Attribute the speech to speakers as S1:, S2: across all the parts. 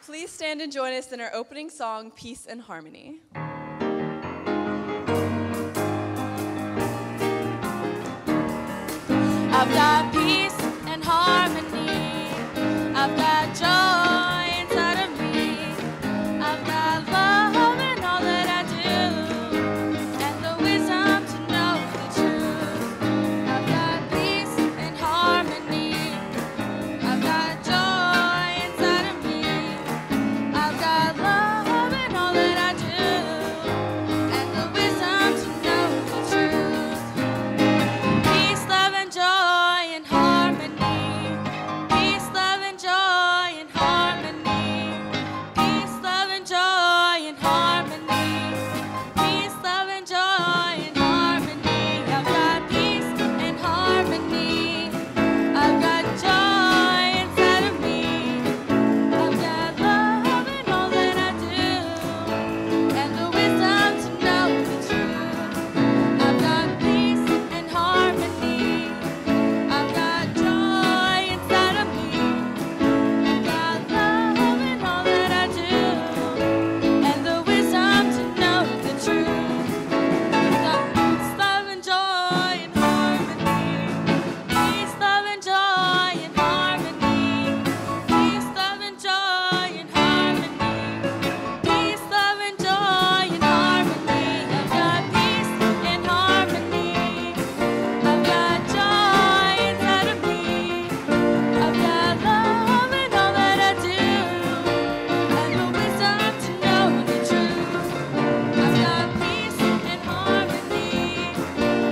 S1: Please stand and join us in our opening song, Peace and Harmony.
S2: I've got peace and harmony. I've got joy inside of me. I've got love in all that I do, and the wisdom to know the truth. I've got peace and harmony. I've got joy inside of me. I've got love in all that I do, and the wisdom to know the truth. Peace, love, and joy and harmony. Peace, love, and joy and harmony. Peace, love, and joy and harmony. Peace, love, and joy and harmony. I've got peace and harmony. I've got joy inside of me. I've got love in all that I do, and the wisdom to know the truth. I've got peace and harmony. I've got joy inside of me. I've got love in all that I do, and the wisdom to know the truth. I've got peace, love, and joy and harmony. Peace, love, and joy and harmony. Peace, love, and joy and harmony. Peace, love, and joy and harmony. I've got peace and harmony. I've got joy inside of me. I've got love in all that I do, and the wisdom to know the truth. I've got peace and harmony.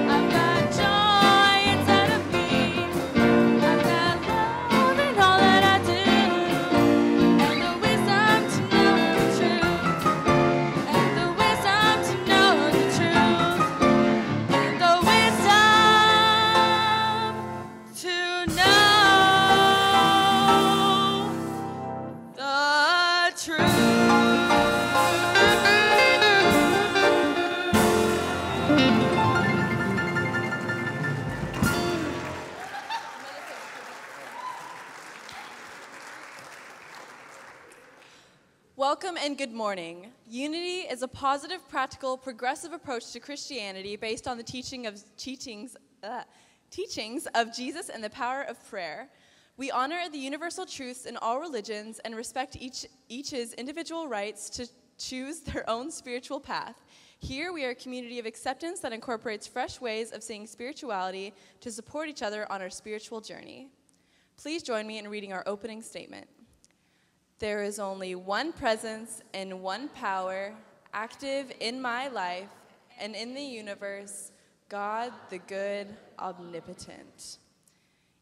S2: I've got joy inside of me. I've got love in all that I do, and the wisdom to know the truth. And the wisdom to know the truth. And the wisdom to know the truth.
S1: Welcome and good morning. Unity is a positive, practical, progressive approach to Christianity based on the teachings of Jesus and the power of prayer. We honor the universal truths in all religions and respect each's individual rights to choose their own spiritual path. Here we are a community of acceptance that incorporates fresh ways of seeing spirituality to support each other on our spiritual journey. Please join me in reading our opening statement. There is only one presence and one power active in my life and in the universe, God the good, omnipotent.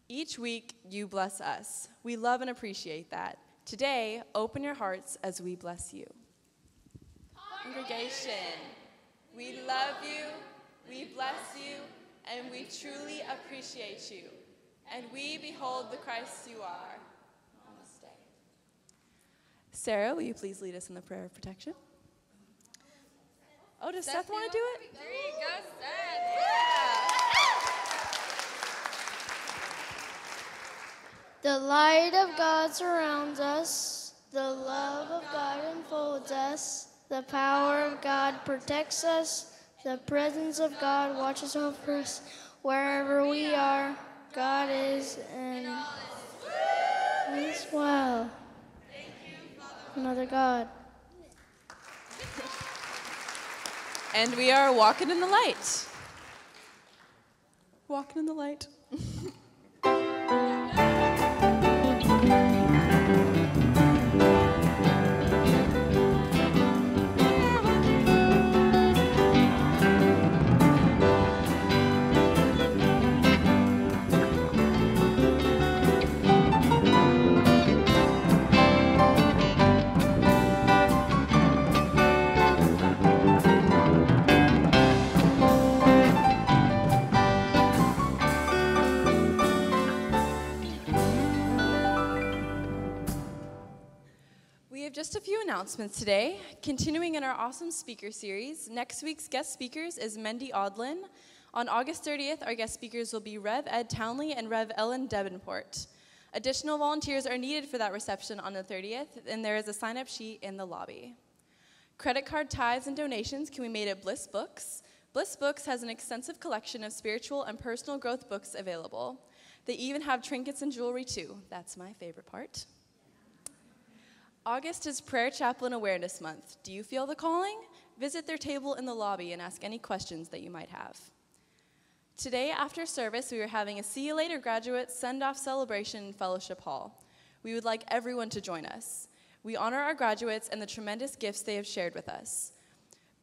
S1: Each week, you bless us. We love and appreciate that. Today, open your hearts as we bless you. Congregation, we love you, we bless you, and we truly appreciate you. And we behold the Christ you are. Namaste. Sarah, will you please lead us in the prayer of protection? Oh, does Seth want to do it?
S2: There you go, Seth.
S3: The light of God surrounds us. The love of God enfolds us. The power of God protects us. The presence of God watches over us. Wherever we are, God is and is well. Another God.
S1: And we are walking in the light. Walking in the light. Just a few announcements today. Continuing in our awesome speaker series, next week's guest speakers is Mendy Odlin. On August 30th, our guest speakers will be Rev Ed Townley and Rev Ellen Devenport. Additional volunteers are needed for that reception on the 30th, and there is a sign-up sheet in the lobby. Credit card tithes and donations can be made at Bliss Books. Bliss Books has an extensive collection of spiritual and personal growth books available. They even have trinkets and jewelry too. That's my favorite part. August is Prayer Chaplain Awareness Month. Do you feel the calling? Visit their table in the lobby and ask any questions that you might have. Today, after service, we are having a See You Later graduate send-off celebration in Fellowship Hall. We would like everyone to join us. We honor our graduates and the tremendous gifts they have shared with us.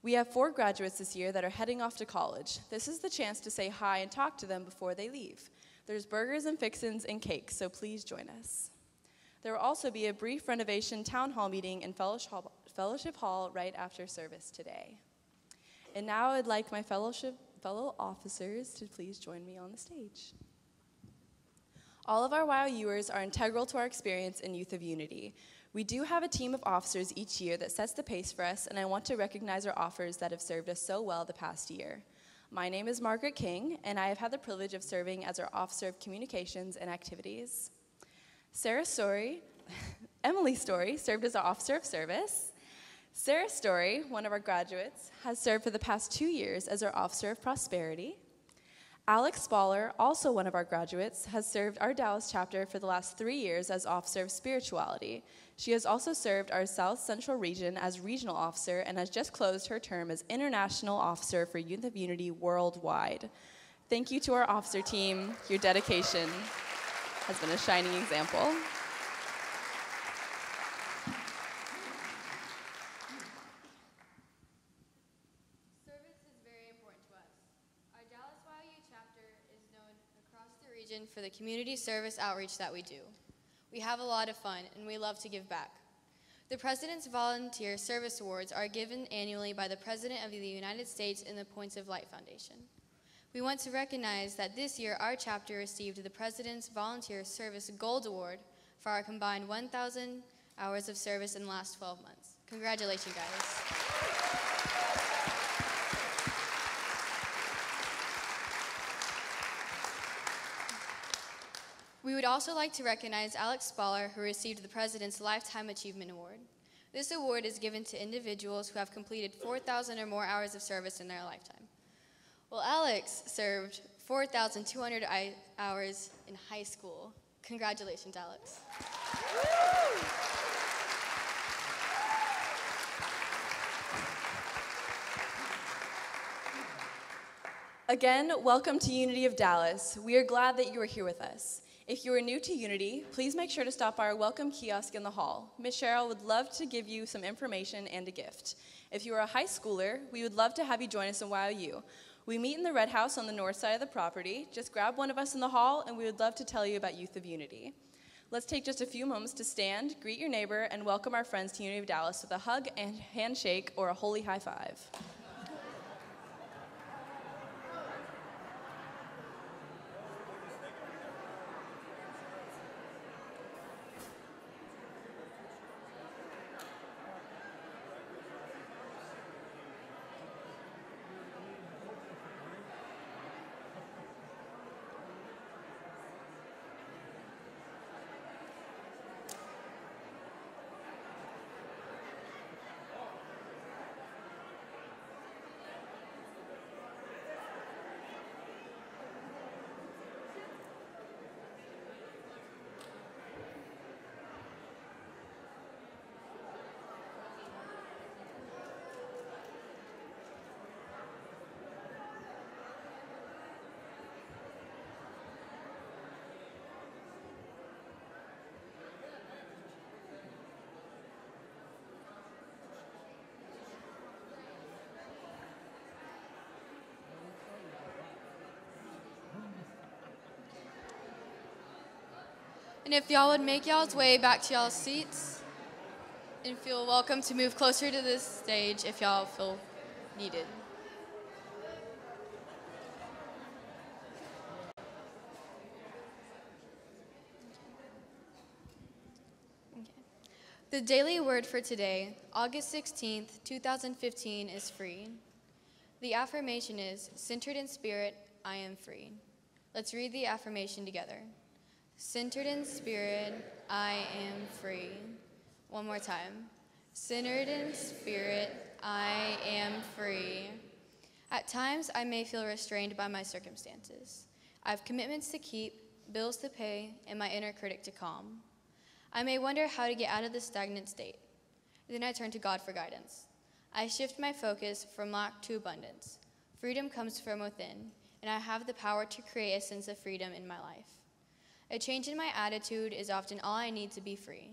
S1: We have 4 graduates this year that are heading off to college. This is the chance to say hi and talk to them before they leave. There's burgers and fixins and cakes, so please join us. There will also be a brief renovation town hall meeting in Fellowship Hall right after service today. And now I'd like my fellow officers to please join me on the stage. All of our YOUers are integral to our experience in Youth of Unity. We do have a team of officers each year that sets the pace for us, and I want to recognize our officers that have served us so well the past year. My name is Margaret King, and I have had the privilege of serving as our Officer of Communications and Activities. Emily Story served as our Officer of Service. Sarah Story, one of our graduates, has served for the past 2 years as our Officer of Prosperity. Alex Spaller, also one of our graduates, has served our Dallas chapter for the last 3 years as Officer of Spirituality. She has also served our South Central region as Regional Officer and has just closed her term as International Officer for Youth of Unity worldwide. Thank you to our officer team. Your dedication has been a shining example.
S4: For the community service outreach that we do. We have a lot of fun, and we love to give back. The President's Volunteer Service Awards are given annually by the President of the United States and the Points of Light Foundation. We want to recognize that this year our chapter received the President's Volunteer Service Gold Award for our combined 1,000 hours of service in the last 12 months. Congratulations, guys. We would also like to recognize Alex Spaller, who received the President's Lifetime Achievement Award. This award is given to individuals who have completed 4,000 or more hours of service in their lifetime. Well, Alex served 4,200 hours in high school. Congratulations, Alex.
S1: Again, welcome to Unity of Dallas. We are glad that you are here with us. If you are new to Unity, please make sure to stop by our welcome kiosk in the hall. Ms. Cheryl would love to give you some information and a gift. If you are a high schooler, we would love to have you join us in YOU. We meet in the Red House on the north side of the property. Just grab one of us in the hall, and we would love to tell you about Youth of Unity. Let's take just a few moments to stand, greet your neighbor, and welcome our friends to Unity of Dallas with a hug and handshake or a holy high five.
S4: And if y'all would make y'all's way back to y'all's seats and feel welcome to move closer to this stage if y'all feel needed. The daily word for today, August 16th, 2015, is free. The affirmation is, centered in spirit, I am free. Let's read the affirmation together. Centered in spirit, I am free. One more time. Centered in spirit, I am free. At times, I may feel restrained by my circumstances. I have commitments to keep, bills to pay, and my inner critic to calm. I may wonder how to get out of this stagnant state. Then I turn to God for guidance. I shift my focus from lack to abundance. Freedom comes from within, and I have the power to create a sense of freedom in my life. A change in my attitude is often all I need to be free.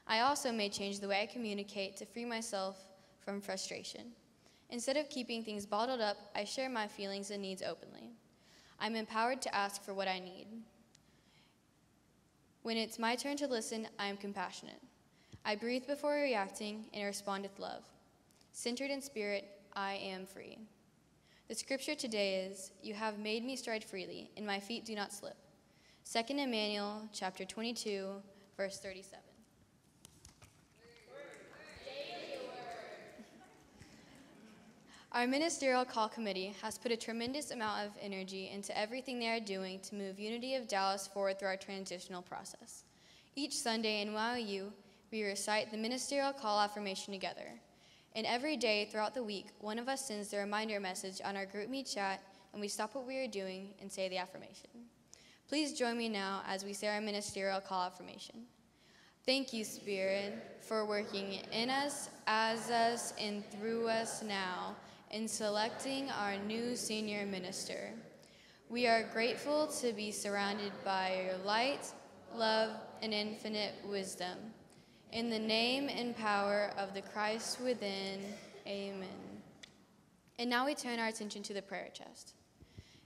S4: I also may change the way I communicate to free myself from frustration. Instead of keeping things bottled up, I share my feelings and needs openly. I'm empowered to ask for what I need. When it's my turn to listen, I am compassionate. I breathe before reacting and respond with love. Centered in spirit, I am free. The scripture today is, "You have made me stride freely, and my feet do not slip." 2 Samuel chapter 22, verse 37. Our ministerial call committee has put a tremendous amount of energy into everything they are doing to move Unity of Dallas forward through our transitional process. Each Sunday in YOU, we recite the ministerial call affirmation together. And every day throughout the week, one of us sends the reminder message on our group meet chat, and we stop what we are doing and say the affirmation. Please join me now as we say our ministerial call affirmation. Thank you, Spirit, for working in us, as us, and through us now in selecting our new senior minister. We are grateful to be surrounded by your light, love, and infinite wisdom. In the name and power of the Christ within, amen. And now we turn our attention to the prayer chest.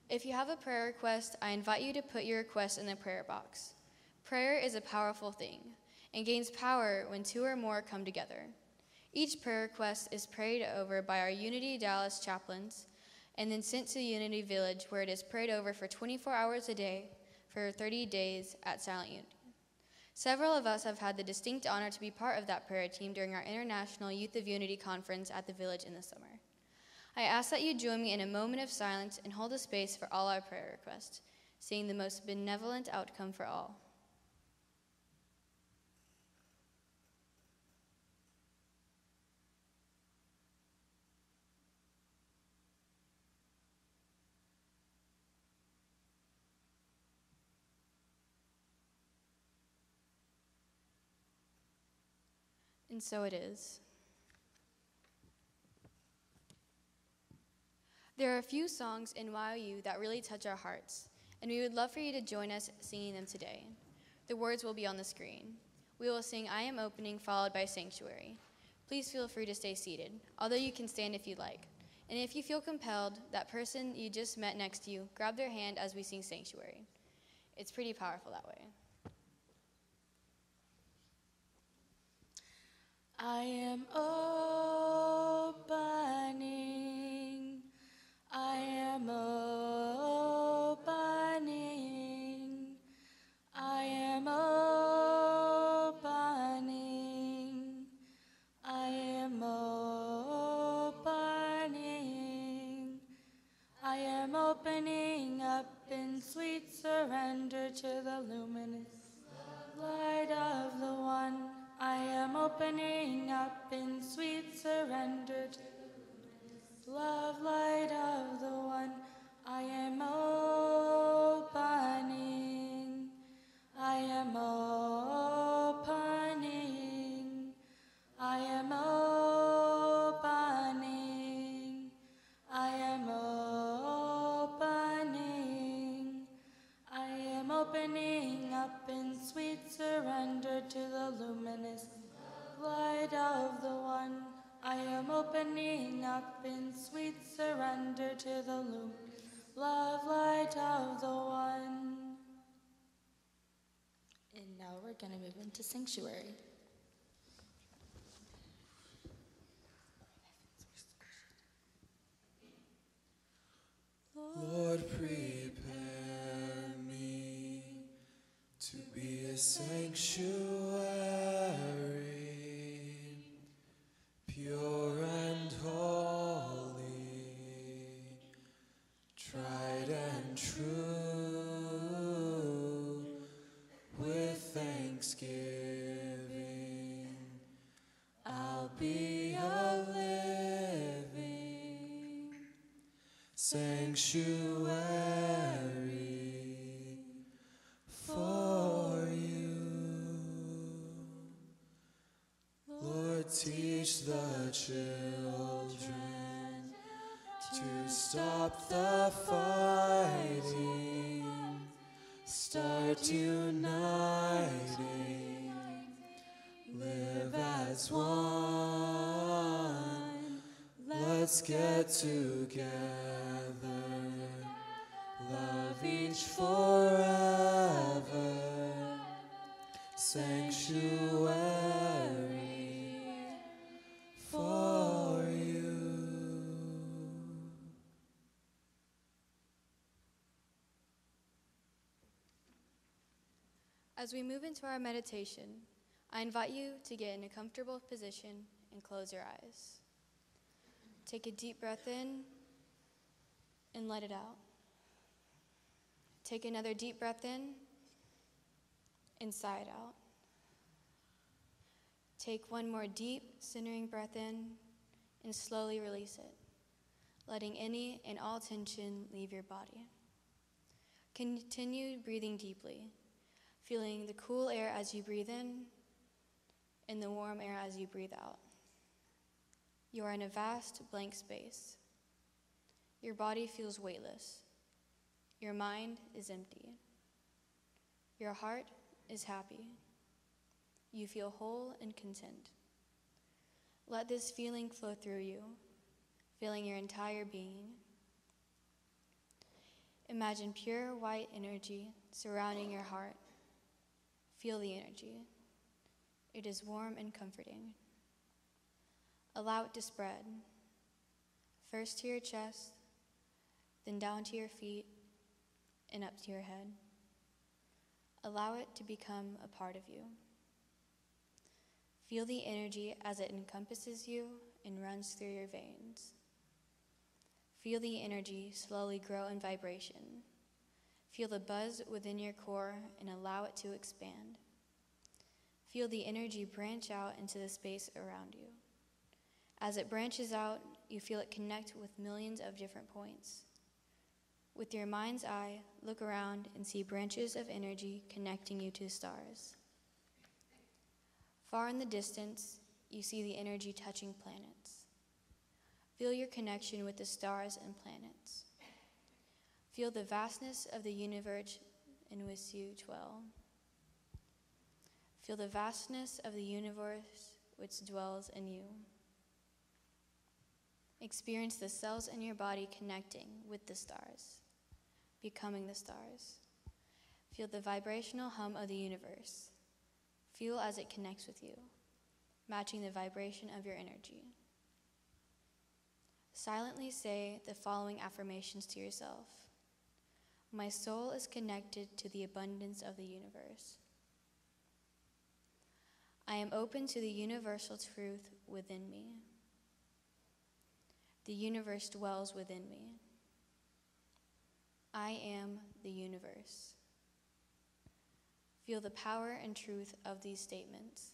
S4: If you have a prayer request, I invite you to put your request in the prayer box. Prayer is a powerful thing and gains power when two or more come together. Each prayer request is prayed over by our Unity Dallas chaplains and then sent to Unity Village, where it is prayed over for 24 hours a day for 30 days at Silent Unity. Several of us have had the distinct honor to be part of that prayer team during our International Youth of Unity conference at the Village in the summer. I ask that you join me in a moment of silence and hold a space for all our prayer requests, seeing the most benevolent outcome for all. And so it is. There are a few songs in YOU that really touch our hearts, and we would love for you to join us singing them today. The words will be on the screen. We will sing I Am Opening, followed by Sanctuary. Please feel free to stay seated, although you can stand if you'd like. And if you feel compelled, that person you just met next to you, grab their hand as we sing Sanctuary. It's pretty powerful that way.
S2: I am opening. I am opening. I am opening. I am opening. I am opening up in sweet surrender to the luminous light of the One. I am opening up in sweet surrender to the love light of the One. I am opening. I am opening. I am opening. I am opening. I am opening up in sweet surrender to the luminous light of the One. I am opening up in sweet surrender to the love light of the One. And now we're going to move into Sanctuary.
S5: Lord, prepare me to be a sanctuary, pure and holy, tried and true, thanksgiving. I'll be a living sanctuary for you. Lord, teach the children to stop the fighting, start uniting, live as one. Let's get together, love each forever, sanctuary for you.
S4: As we move into our meditation, I invite you to get in a comfortable position and close your eyes. Take a deep breath in and let it out. Take another deep breath in and sigh it out. Take one more deep, centering breath in and slowly release it, letting any and all tension leave your body. Continue breathing deeply, feeling the cool air as you breathe in and the warm air as you breathe out. You are in a vast blank space. Your body feels weightless. Your mind is empty. Your heart is happy. You feel whole and content. Let this feeling flow through you, filling your entire being. Imagine pure white energy surrounding your heart. Feel the energy. It is warm and comforting. Allow it to spread, first to your chest, then down to your feet, and up to your head. Allow it to become a part of you. Feel the energy as it encompasses you and runs through your veins. Feel the energy slowly grow in vibration. Feel the buzz within your core and allow it to expand. Feel the energy branch out into the space around you. As it branches out, you feel it connect with millions of different points. With your mind's eye, look around and see branches of energy connecting you to the stars. Far in the distance, you see the energy touching planets. Feel your connection with the stars and planets. Feel the vastness of the universe in which you dwell. Feel the vastness of the universe which dwells in you. Experience the cells in your body connecting with the stars, becoming the stars. Feel the vibrational hum of the universe. Feel as it connects with you, matching the vibration of your energy. Silently say the following affirmations to yourself. My soul is connected to the abundance of the universe. I am open to the universal truth within me. The universe dwells within me. I am the universe. Feel the power and truth of these statements.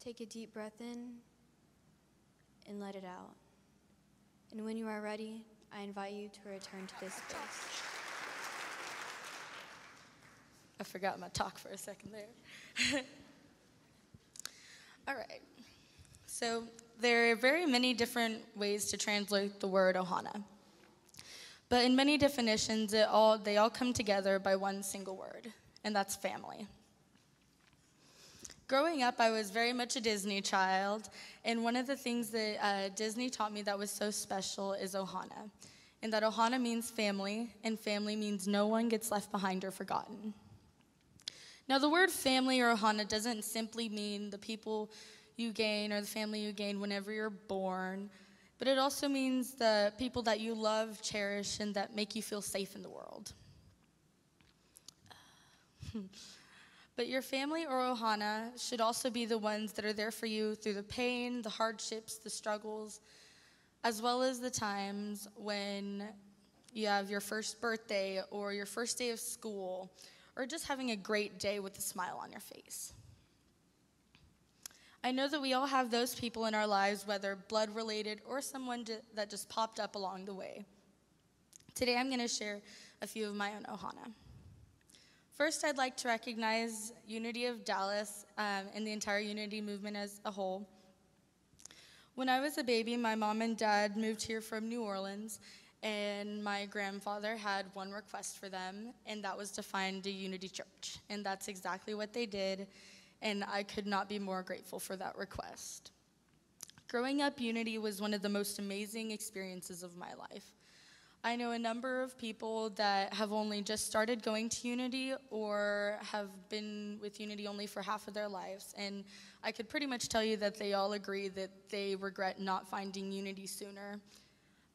S4: Take a deep breath in and let it out. And when you are ready, I invite you to return to this space.
S2: I forgot my talk for a second there. All right. So there are very many different ways to translate the word ohana. But in many definitions, they all come together by one single word, and that's family. Growing up, I was very much a Disney child, and one of the things that Disney taught me that was so special is ohana, and that ohana means family, and family means no one gets left behind or forgotten. Now, the word family or ohana doesn't simply mean the people you gain or the family you gain whenever you're born, but it also means the people that you love, cherish, and that make you feel safe in the world. But your family or ohana should also be the ones that are there for you through the pain, the hardships, the struggles, as well as the times when you have your first birthday or your first day of school, or just having a great day with a smile on your face. I know that we all have those people in our lives, whether blood-related or someone that just popped up along the way. Today I'm going to share a few of my own ohana. First, I'd like to recognize Unity of Dallas and the entire Unity movement as a whole. When I was a baby, my mom and dad moved here from New Orleans, and my grandfather had one request for them, and that was to find a Unity church. And that's exactly what they did, and I could not be more grateful for that request. Growing up, Unity was one of the most amazing experiences of my life. I know a number of people that have only just started going to Unity or have been with Unity only for half of their lives, and I could pretty much tell you that they all agree that they regret not finding Unity sooner.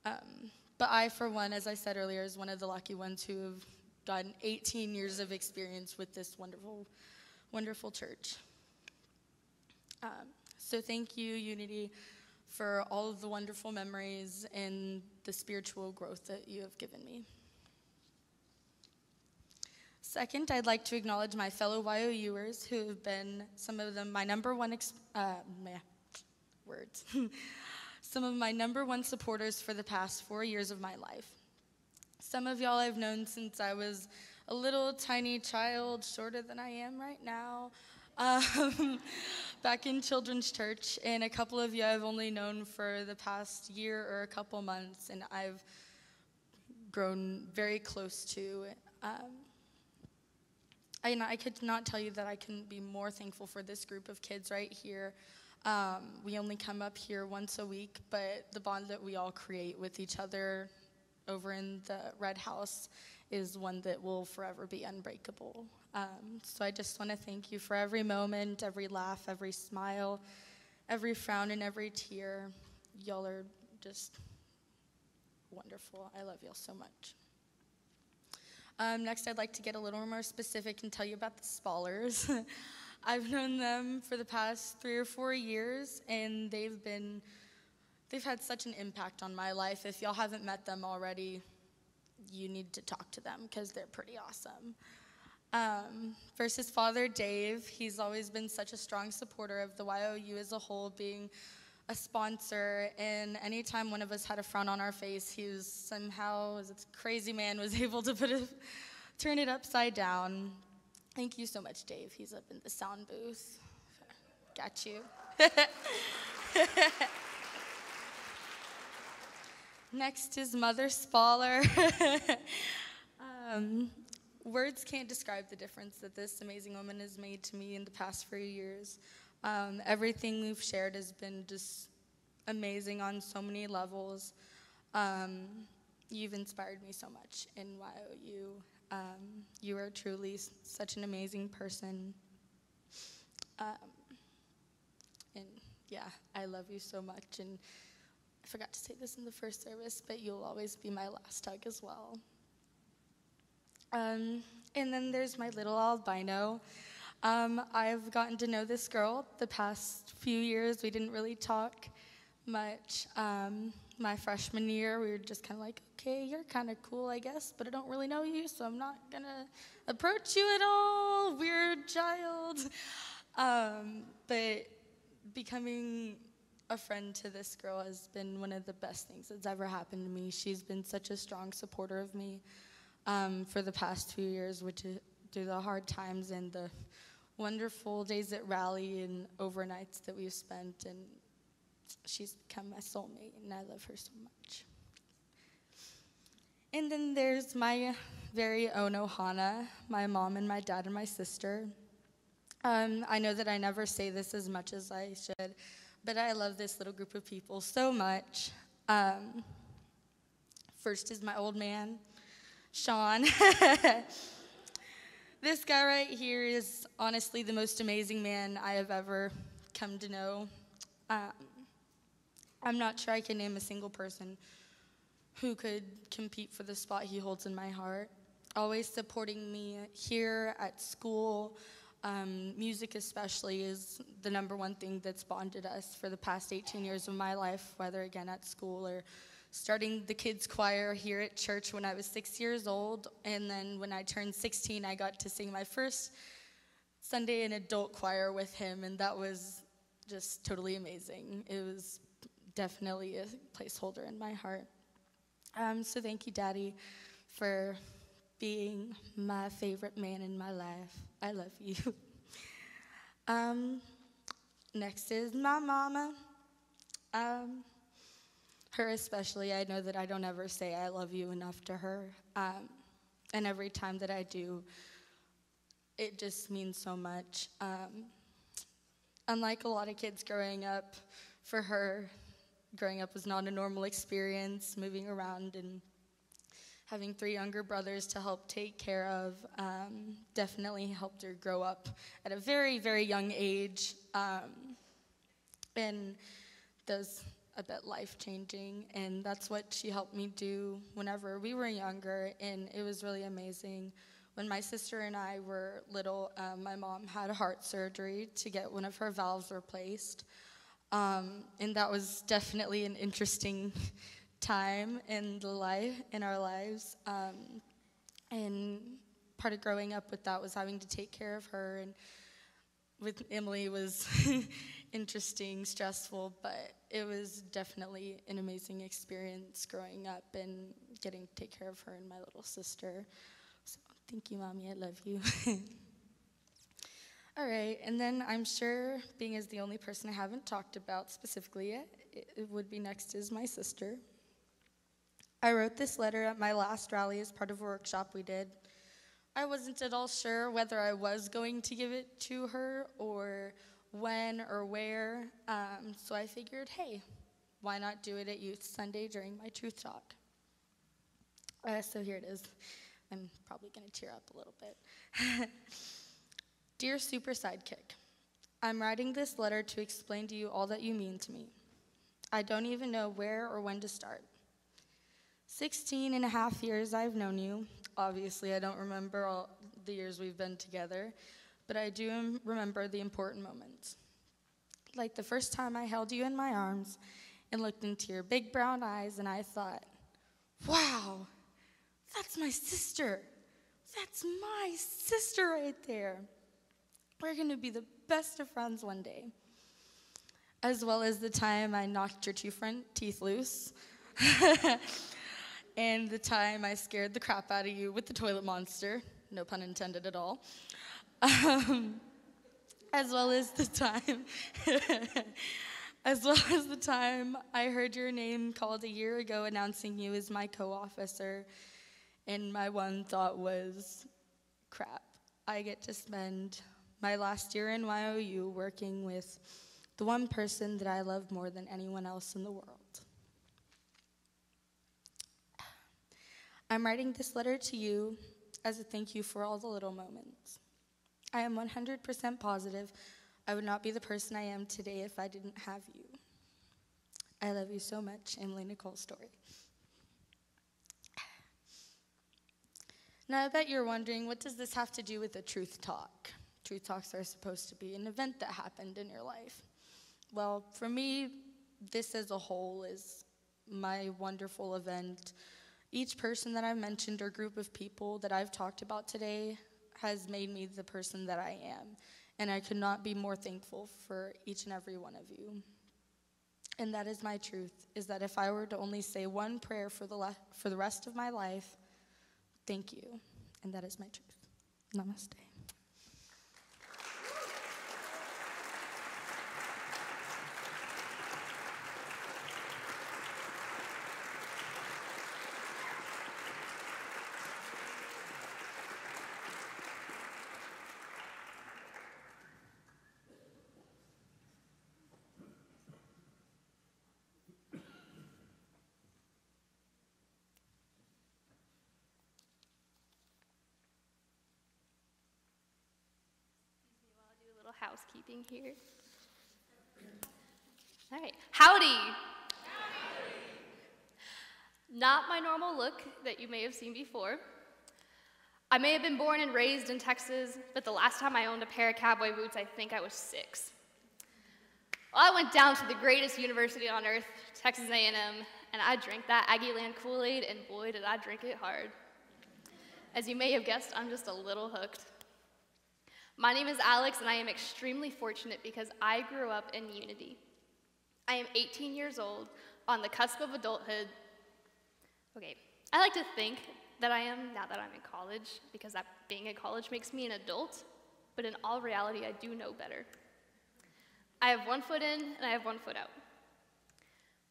S2: But I, for one, as I said earlier, is one of the lucky ones who have gotten 18 years of experience with this wonderful, wonderful church. So thank you, Unity, for all of the wonderful memories and the spiritual growth that you have given me. Second, I'd like to acknowledge my fellow YOUers who have been some of them my number one some of my number one supporters for the past 4 years of my life. Some of y'all I've known since I was a little tiny child, shorter than I am right now, back in children's church, and a couple of you I've only known for the past year or a couple months, and I've grown very close to. I could not tell you that I couldn't be more thankful for this group of kids right here. We only come up here once a week, but the bond that we all create with each other over in the Red House is one that will forever be unbreakable. So I just want to thank you for every moment, every laugh, every smile, every frown, and every tear. Y'all are just wonderful. I love y'all so much. Next, I'd like to get a little more specific and tell you about the Spallers. I've known them for the past 3 or 4 years, and they've had such an impact on my life. If y'all haven't met them already, you need to talk to them because they're pretty awesome. First, his father, Dave, he's always been such a strong supporter of the YOU as a whole, being a sponsor, and anytime one of us had a frown on our face, he was somehow, as a crazy man, was able to turn it upside down. Thank you so much, Dave. He's up in the sound booth. Got you. Next is Mother Spaller. Words can't describe the difference that this amazing woman has made to me in the past few years. Everything we've shared has been just amazing on so many levels. You've inspired me so much in YOU. You are truly such an amazing person. And yeah, I love you so much. And I forgot to say this in the first service, but you'll always be my last hug as well. And then there's my little albino. I've gotten to know this girl the past few years. We didn't really talk much. My freshman year, we were just kind of like, okay, you're kind of cool, I guess, but I don't really know you, so I'm not going to approach you at all, weird child. But
S6: becoming a friend to this girl has been one of the best things that's ever happened to me. She's been such a strong supporter of me for the past few years, which is through the hard times and the wonderful days at rally and overnights that we've spent. And she's become my soulmate, and I love her so much. And then there's my very own Ohana, my mom and my dad and my sister. I know that I never say this as much as I should, but I love this little group of people so much. First is my old man, Sean. This guy right here is honestly the most amazing man I have ever come to know. I'm not sure I can name a single person who could compete for the spot he holds in my heart. Always supporting me here at school. Music especially is the number one thing that's bonded us for the past 18 years of my life, whether again at school or starting the kids choir here at church when I was 6 years old. And then when I turned 16, I got to sing my first Sunday in adult choir with him, and that was just totally amazing. It was definitely a placeholder in my heart. So thank you, Daddy, for being my favorite man in my life. I love you. Next is my mama. Her especially, I know that I don't ever say I love you enough to her. And every time that I do, it just means so much. Unlike a lot of kids growing up, for her, growing up was not a normal experience, moving around and having 3 younger brothers to help take care of definitely helped her grow up at a very, very young age. And those a bit life-changing, and that's what she helped me do whenever we were younger, and it was really amazing. When my sister and I were little, my mom had heart surgery to get one of her valves replaced, and that was definitely an interesting time in our lives, and part of growing up with that was having to take care of her, and with Emily was interesting, stressful, but it was definitely an amazing experience growing up and getting to take care of her and my little sister. So thank you, Mommy. I love you. All right, and then I'm sure, being as the only person I haven't talked about specifically yet, it would be next is my sister. I wrote this letter at my last rally as part of a workshop we did. I wasn't at all sure whether I was going to give it to her or when or where, so I figured, hey, why not do it at Youth Sunday during my Truth Talk? So here it is. I'm probably going to tear up a little bit. Dear Super Sidekick, I'm writing this letter to explain to you all that you mean to me. I don't even know where or when to start. 16 and a half years I've known you. Obviously, I don't remember all the years we've been together, but I do remember the important moments. Like the first time I held you in my arms and looked into your big brown eyes, and I thought, wow, that's my sister. That's my sister right there. We're going to be the best of friends one day. As well as the time I knocked your 2 front teeth loose. And the time I scared the crap out of you with the toilet monster, no pun intended at all, as well as the time I heard your name called a year ago announcing you as my co-officer, and my one thought was, crap, I get to spend my last year in YOU working with the one person that I love more than anyone else in the world. I'm writing this letter to you as a thank you for all the little moments. I am 100% positive I would not be the person I am today if I didn't have you. I love you so much, Emily Nicole Story. Now I bet you're wondering, what does this have to do with a Truth Talk? Truth Talks are supposed to be an event that happened in your life. Well, for me, this as a whole is my wonderful event. Each person that I've mentioned or group of people that I've talked about today has made me the person that I am. and I could not be more thankful for each and every one of you. And that is my truth, is that if I were to only say one prayer for the rest of my life, thank you. And that is my truth. Namaste.
S7: Housekeeping here. All right. Howdy. Not my normal look that you may have seen before. I may have been born and raised in Texas, but the last time I owned a pair of cowboy boots, I think I was 6. Well, I went down to the greatest university on earth, Texas A&M, and I drank that Aggieland Kool-Aid, and boy, did I drink it hard. As you may have guessed, I'm just a little hooked. My name is Alex, and I am extremely fortunate because I grew up in Unity. I am 18 years old, on the cusp of adulthood. Okay, I like to think that I am now that I'm in college, because being in college makes me an adult, but in all reality, I do know better. I have one foot in, and I have one foot out.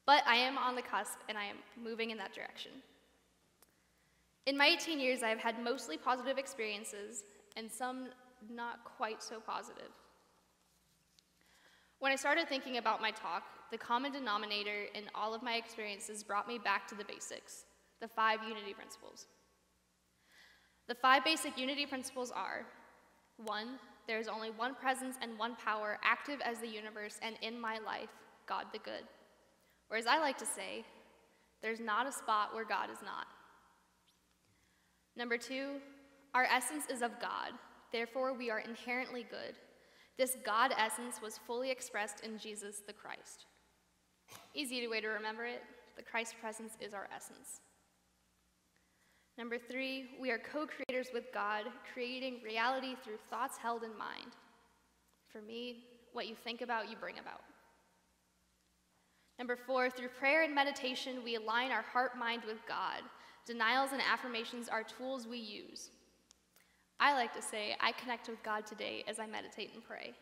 S7: But I am on the cusp, and I am moving in that direction. In my 18 years, I have had mostly positive experiences, and some not quite so positive. When I started thinking about my talk, the common denominator in all of my experiences brought me back to the basics, the 5 unity principles. The 5 basic unity principles are: 1, there is only one presence and one power active as the universe and in my life, God the good. Or as I like to say, there's not a spot where God is not. Number 2, our essence is of God. Therefore, we are inherently good. This God essence was fully expressed in Jesus the Christ. Easy way to remember it, the Christ presence is our essence. Number 3, we are co-creators with God, creating reality through thoughts held in mind. For me, what you think about, you bring about. Number 4, through prayer and meditation, we align our heart-mind with God. Denials and affirmations are tools we use. I like to say, I connect with God today as I meditate and pray.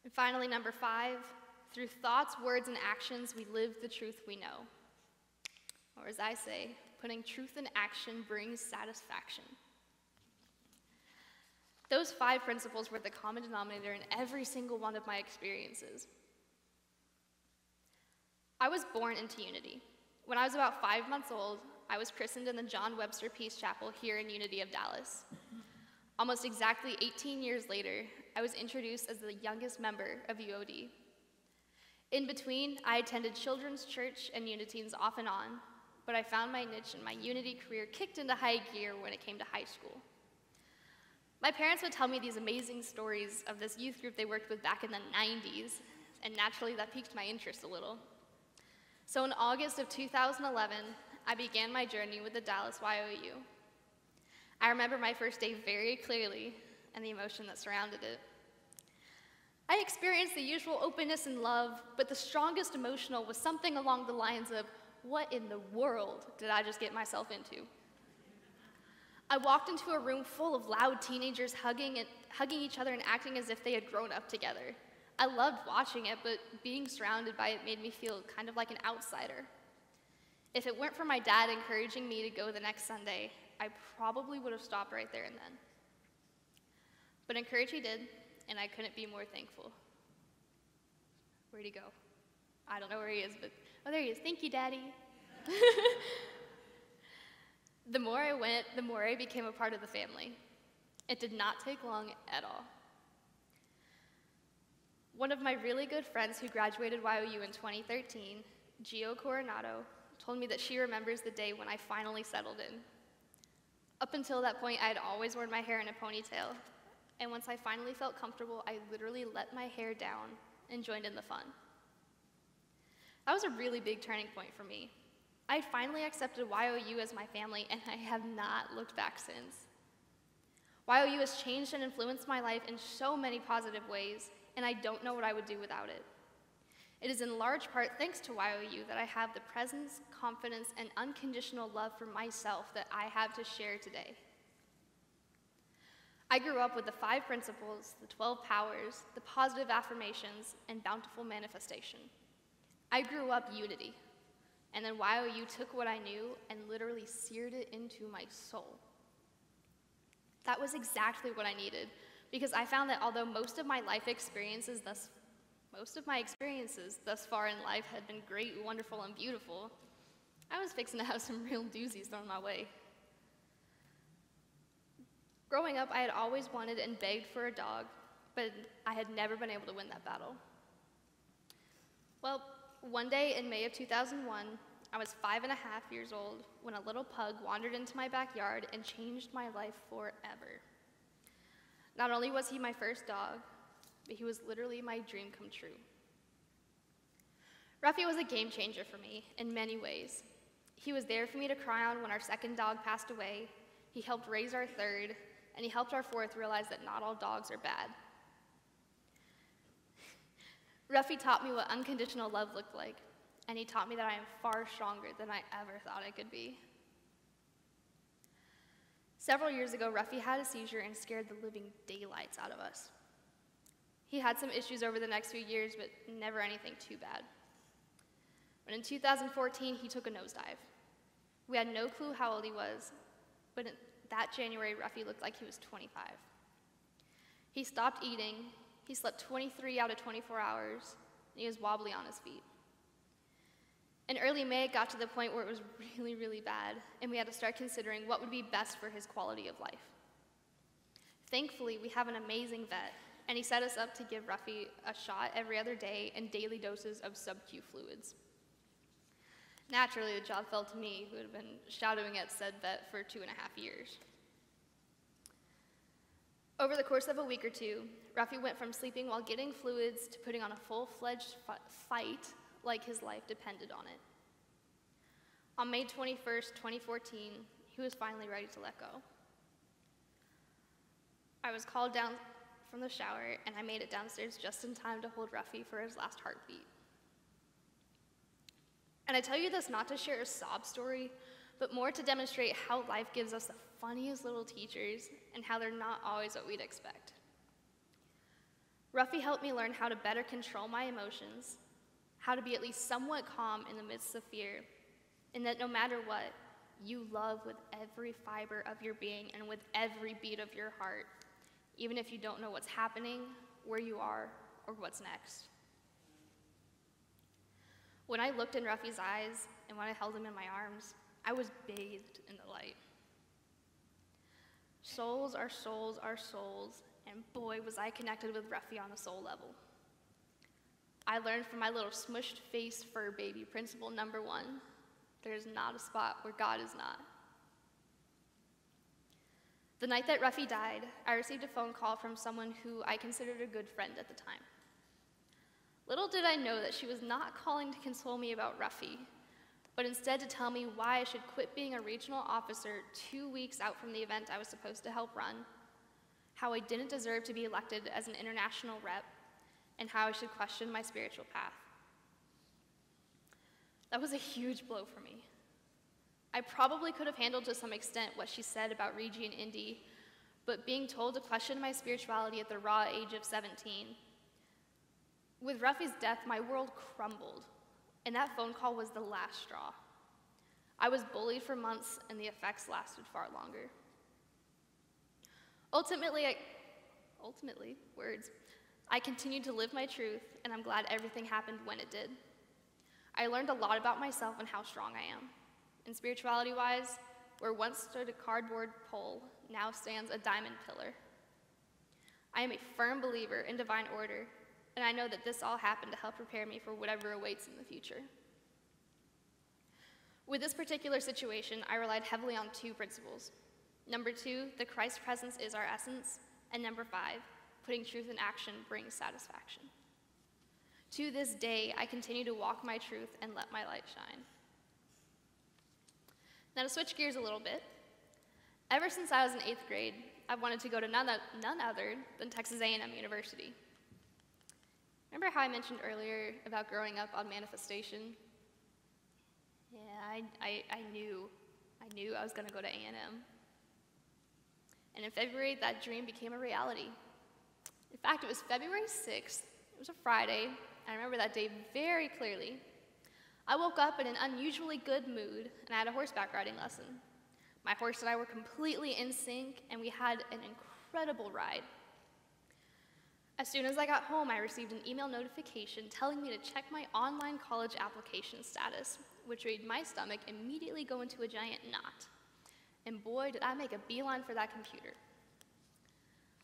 S7: And finally, number 5, through thoughts, words, and actions, we live the truth we know. Or as I say, putting truth in action brings satisfaction. Those 5 principles were the common denominator in every single one of my experiences. I was born into Unity. When I was about 5 months old, I was christened in the John Webster Peace Chapel here in Unity of Dallas. Almost exactly 18 years later, I was introduced as the youngest member of UOD. In between, I attended children's church and Uniteens off and on, but I found my niche and my Unity career kicked into high gear when it came to high school. My parents would tell me these amazing stories of this youth group they worked with back in the 90s, and naturally that piqued my interest a little. So in August of 2011, I began my journey with the Dallas YOU. I remember my first day very clearly and the emotion that surrounded it. I experienced the usual openness and love, but the strongest emotional was something along the lines of, what in the world did I just get myself into? I walked into a room full of loud teenagers hugging each other and acting as if they had grown up together. I loved watching it, but being surrounded by it made me feel kind of like an outsider. If it weren't for my dad encouraging me to go the next Sunday, I probably would have stopped right there and then. But encourage he did, and I couldn't be more thankful. Where'd he go? I don't know where he is, but, oh, there he is. Thank you, Daddy. The more I went, the more I became a part of the family. It did not take long at all. One of my really good friends who graduated YOU in 2013, Gio Coronado, told me that she remembers the day when I finally settled in. Up until that point, I had always worn my hair in a ponytail, and once I finally felt comfortable, I literally let my hair down and joined in the fun. That was a really big turning point for me. I finally accepted YOU as my family, and I have not looked back since. YOU has changed and influenced my life in so many positive ways, and I don't know what I would do without it. It is in large part thanks to YOU that I have the presence, confidence, and unconditional love for myself that I have to share today. I grew up with the 5 principles, the 12 powers, the positive affirmations, and bountiful manifestation. I grew up unity, and then YOU took what I knew and literally seared it into my soul. That was exactly what I needed, because I found that although most of my experiences thus far in life had been great, wonderful, and beautiful, I was fixing to have some real doozies thrown my way. Growing up, I had always wanted and begged for a dog, but I had never been able to win that battle. Well, one day in May of 2001, I was 5.5 years old when a little pug wandered into my backyard and changed my life forever. Not only was he my first dog, but he was literally my dream come true. Ruffy was a game changer for me in many ways. He was there for me to cry on when our second dog passed away. He helped raise our third, and he helped our fourth realize that not all dogs are bad. Ruffy taught me what unconditional love looked like, and he taught me that I am far stronger than I ever thought I could be. Several years ago, Ruffy had a seizure and scared the living daylights out of us. He had some issues over the next few years, but never anything too bad. But in 2014, he took a nosedive. We had no clue how old he was, but that January, Ruffy looked like he was 25. He stopped eating, he slept 23 out of 24 hours, and he was wobbly on his feet. In early May, it got to the point where it was really, really bad, and we had to start considering what would be best for his quality of life. Thankfully, we have an amazing vet, and he set us up to give Ruffy a shot every other day and daily doses of sub-Q fluids. Naturally, the job fell to me, who had been shadowing at said vet for 2.5 years. Over the course of a week or two, Ruffy went from sleeping while getting fluids to putting on a full-fledged fight like his life depended on it. On May 21st, 2014, he was finally ready to let go. I was called down from the shower, and I made it downstairs just in time to hold Ruffy for his last heartbeat. And I tell you this not to share a sob story, but more to demonstrate how life gives us the funniest little teachers and how they're not always what we'd expect. Ruffy helped me learn how to better control my emotions, how to be at least somewhat calm in the midst of fear, and that no matter what, you love with every fiber of your being and with every beat of your heart, even if you don't know what's happening, where you are, or what's next. When I looked in Ruffy's eyes and when I held him in my arms, I was bathed in the light. Souls are souls are souls, and boy, was I connected with Ruffy on a soul level. I learned from my little smushed face fur baby principle number 1, there is not a spot where God is not. The night that Ruffy died, I received a phone call from someone who I considered a good friend at the time. Little did I know that she was not calling to console me about Ruffy, but instead to tell me why I should quit being a regional officer 2 weeks out from the event I was supposed to help run, how I didn't deserve to be elected as an international rep, and how I should question my spiritual path. That was a huge blow for me. I probably could have handled to some extent what she said about Reggie and Indy, but being told to question my spirituality at the raw age of 17. With Ruffy's death, my world crumbled, and that phone call was the last straw. I was bullied for months, and the effects lasted far longer. Ultimately, I continued to live my truth, and I'm glad everything happened when it did. I learned a lot about myself and how strong I am. And spirituality-wise, where once stood a cardboard pole, now stands a diamond pillar. I am a firm believer in divine order, and I know that this all happened to help prepare me for whatever awaits in the future. With this particular situation, I relied heavily on 2 principles. Number 2, the Christ presence is our essence, and number 5, putting truth in action brings satisfaction. To this day, I continue to walk my truth and let my light shine. Now to switch gears a little bit, ever since I was in 8th grade, I wanted to go to none other than Texas A&M University. Remember how I mentioned earlier about growing up on manifestation? Yeah, I knew I was going to go to A&M. And in February, that dream became a reality. In fact, it was February 6th. It was a Friday. I remember that day very clearly. I woke up in an unusually good mood, and I had a horseback riding lesson. My horse and I were completely in sync, and we had an incredible ride. As soon as I got home, I received an email notification telling me to check my online college application status, which made my stomach immediately go into a giant knot. And boy, did I make a beeline for that computer.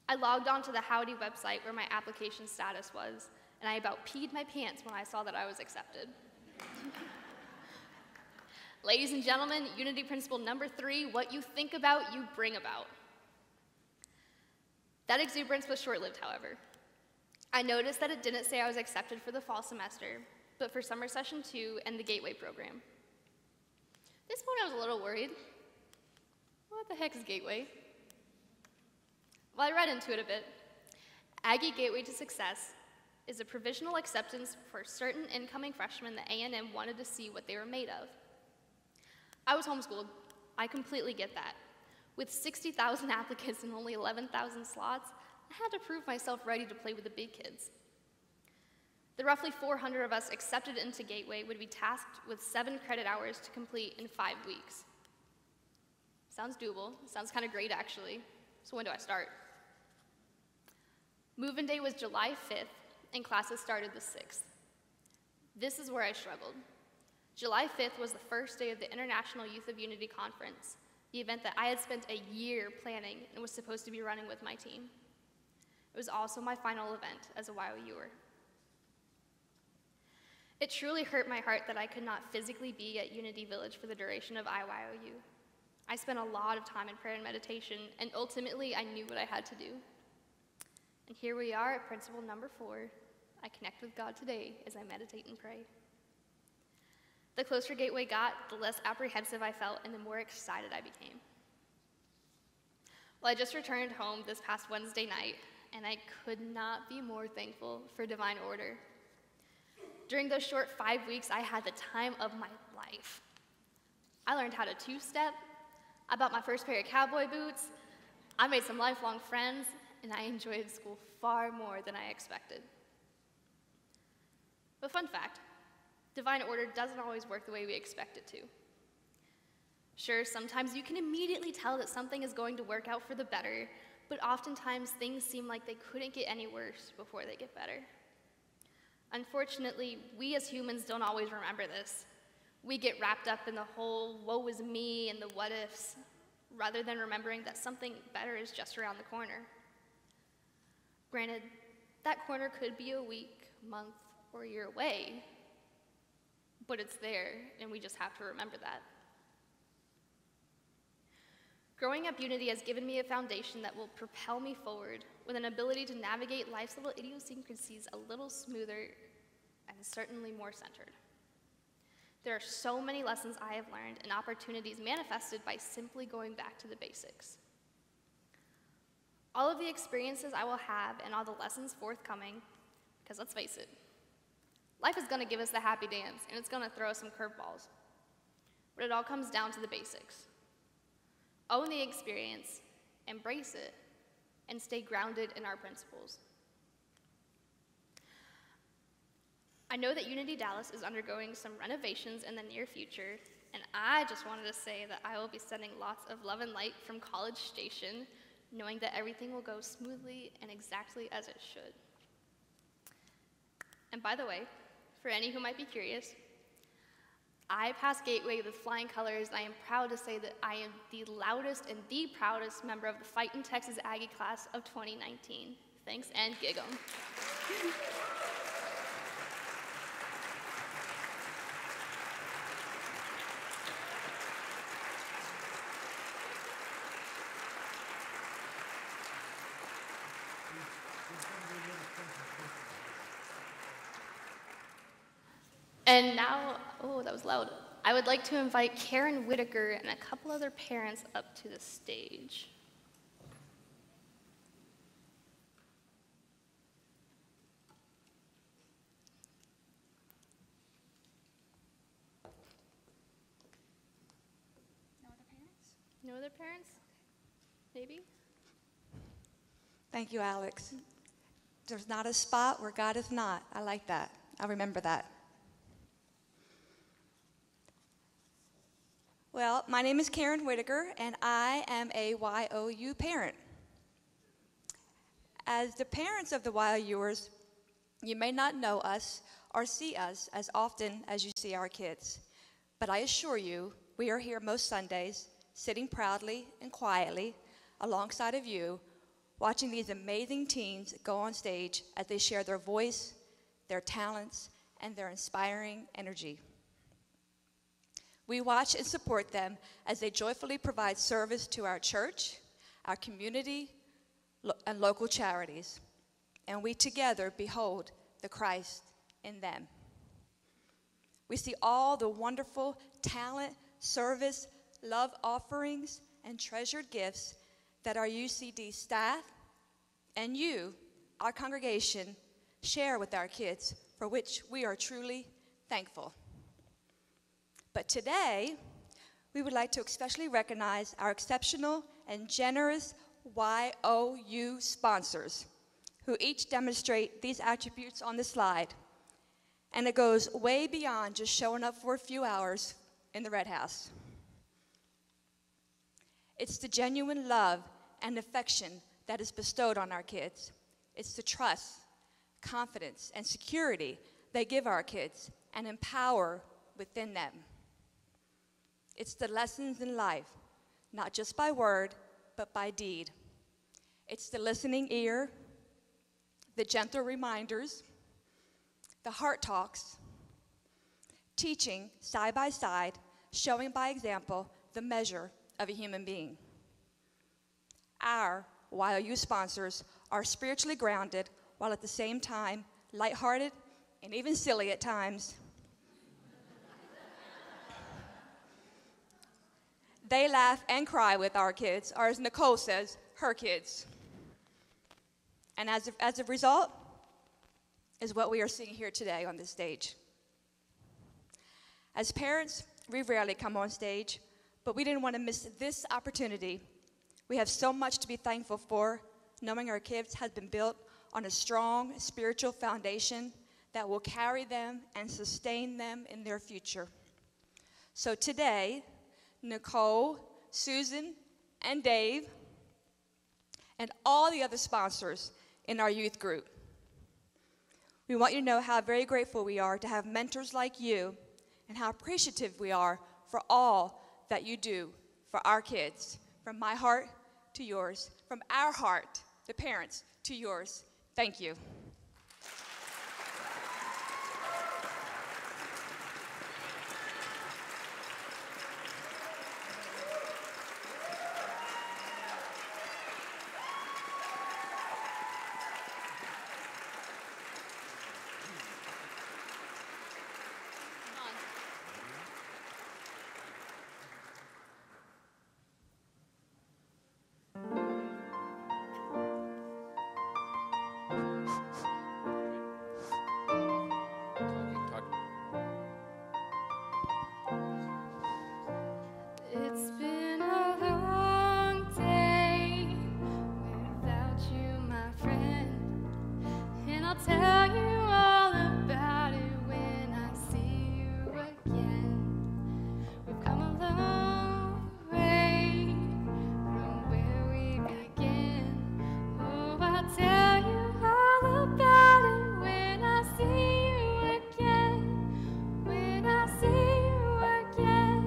S7: I logged onto the Howdy website where my application status was, and I about peed my pants when I saw that I was accepted. Ladies and gentlemen, Unity Principle number 3, what you think about, you bring about. That exuberance was short-lived, however. I noticed that it didn't say I was accepted for the fall semester, but for summer session 2 and the Gateway program. At this point, I was a little worried. What the heck is Gateway? Well, I read into it a bit. Aggie Gateway to Success is a provisional acceptance for certain incoming freshmen that A&M wanted to see what they were made of. I was homeschooled. I completely get that. With 60,000 applicants and only 11,000 slots, I had to prove myself ready to play with the big kids. The roughly 400 of us accepted into Gateway would be tasked with 7 credit hours to complete in 5 weeks. Sounds doable. Sounds kind of great, actually. So when do I start? Move-in day was July 5th, and classes started the 6th. This is where I struggled. July 5th was the first day of the International Youth of Unity Conference, the event that I had spent a year planning and was supposed to be running with my team. It was also my final event as a YOUer. It truly hurt my heart that I could not physically be at Unity Village for the duration of IYOU. I spent a lot of time in prayer and meditation, and ultimately I knew what I had to do. And here we are at principle number 4. I connect with God today as I meditate and pray. The closer Gateway got, the less apprehensive I felt and the more excited I became. Well, I just returned home this past Wednesday night, and I could not be more thankful for divine order. During those short 5 weeks, I had the time of my life. I learned how to two-step, I bought my first pair of cowboy boots, I made some lifelong friends, and I enjoyed school far more than I expected. But fun fact, divine order doesn't always work the way we expect it to. Sure, sometimes you can immediately tell that something is going to work out for the better, but oftentimes things seem like they couldn't get any worse before they get better. Unfortunately, we as humans don't always remember this. We get wrapped up in the whole woe is me and the what ifs, rather than remembering that something better is just around the corner. Granted, that corner could be a week, month, or a year away, but it's there, and we just have to remember that. Growing up Unity has given me a foundation that will propel me forward with an ability to navigate life's little idiosyncrasies a little smoother and certainly more centered. There are so many lessons I have learned and opportunities manifested by simply going back to the basics. All of the experiences I will have and all the lessons forthcoming, because let's face it, life is going to give us the happy dance and it's going to throw us some curveballs. But it all comes down to the basics. Own the experience, embrace it, and stay grounded in our principles. I know that Unity Dallas is undergoing some renovations in the near future, and I just wanted to say that I will be sending lots of love and light from College Station, knowing that everything will go smoothly and exactly as it should. And by the way, for any who might be curious, I passed Gateway with flying colors, and I am proud to say that I am the loudest and the proudest member of the Fightin' Texas Aggie class of 2019. Thanks, and gig 'em. And now, oh, that was loud. I would like to invite Karen Whitaker and a couple other parents up to the stage. No other parents? Maybe?
S8: Thank you, Alex. There's not a spot where God is not. I like that. I remember that. Well, my name is Karen Whitaker, and I am a YOU parent. As the parents of the YOUers, you may not know us or see us as often as you see our kids. But I assure you, we are here most Sundays, sitting proudly and quietly alongside of you, watching these amazing teens go on stage as they share their voice, their talents, and their inspiring energy. We watch and support them as they joyfully provide service to our church, our community, and local charities. And we together behold the Christ in them. We see all the wonderful talent, service, love offerings, and treasured gifts that our UCD staff and you, our congregation, share with our kids, for which we are truly thankful. But today, we would like to especially recognize our exceptional and generous YOU sponsors, who each demonstrate these attributes on the slide. And it goes way beyond just showing up for a few hours in the Red House. It's the genuine love and affection that is bestowed on our kids. It's the trust, confidence, and security they give our kids and empower within them. It's the lessons in life, not just by word, but by deed. It's the listening ear, the gentle reminders, the heart talks, teaching side by side, showing by example the measure of a human being. Our YOU sponsors are spiritually grounded while at the same time lighthearted and even silly at times. They laugh and cry with our kids, or as Nicole says, her kids. And as a result is what we are seeing here today on this stage. As parents, we rarely come on stage, but we didn't want to miss this opportunity. We have so much to be thankful for, knowing our kids have been built on a strong spiritual foundation that will carry them and sustain them in their future. So today, Nicole, Susan, and Dave, and all the other sponsors in our youth group, we want you to know how very grateful we are to have mentors like you and how appreciative we are for all that you do for our kids. From my heart to yours, from our heart, the parents, to yours. Thank you.
S2: It's been a long day without you, my friend, and I'll tell you all about it when I see you again. We've come a long way from where we began. Oh, I'll tell you all about it when I see you again. When I see you again.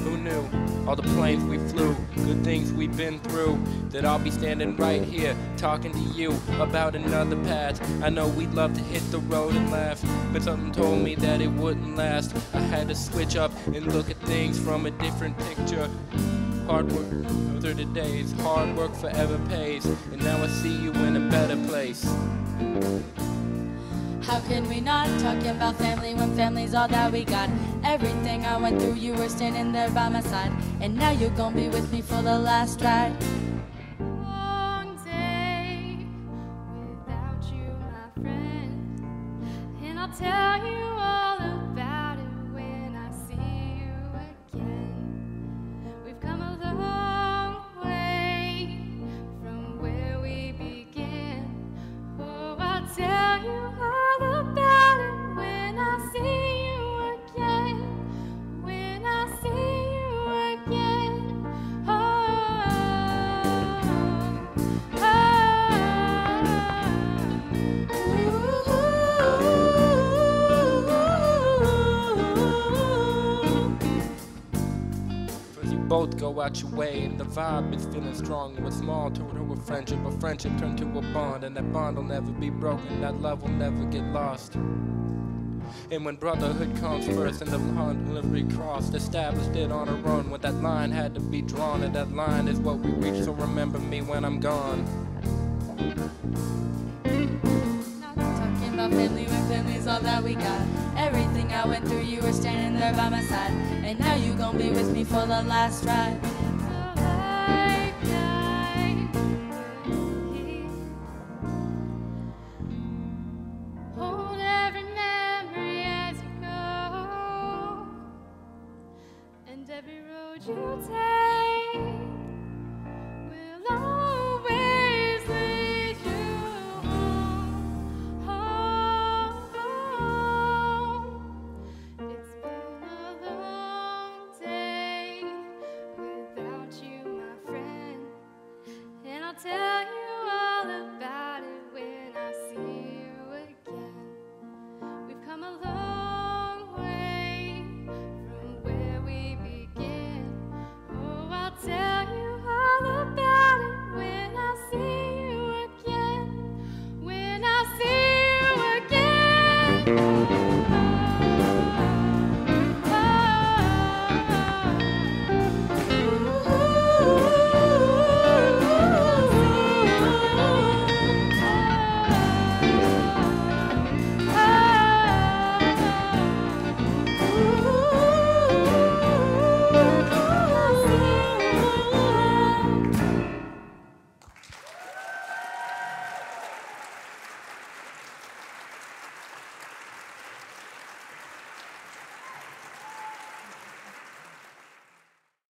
S9: Who knew? All the planes we flew, good things we've been through, that I'll be standing right here talking to you about another path. I know we'd love to hit the road and laugh, but something told me that it wouldn't last. I had to switch up and look at things from a different picture. Hard work, those are the days, hard work forever pays, and now I see you in a better place.
S2: How can we not talk about family when family's all that we got? Everything I went through, you were standing there by my side, and now you're gonna be with me for the last ride. Long day without you, my friend, and I'll tell you all about it when I see you
S9: both go out your way, and the vibe is feeling strong. And what's small turned to a friendship turned to a bond, and that bond will never be broken, that love will never get lost. And when brotherhood comes first and the line delivery crossed, established it on our own when that line had to be drawn, and that line is what we reach, so remember me when I'm gone.
S2: Talking about family when family's all that we got. Everything I went through, you were standing there by my side. And now you gon' be with me for the last ride. Hold every memory as you go, and every road you take.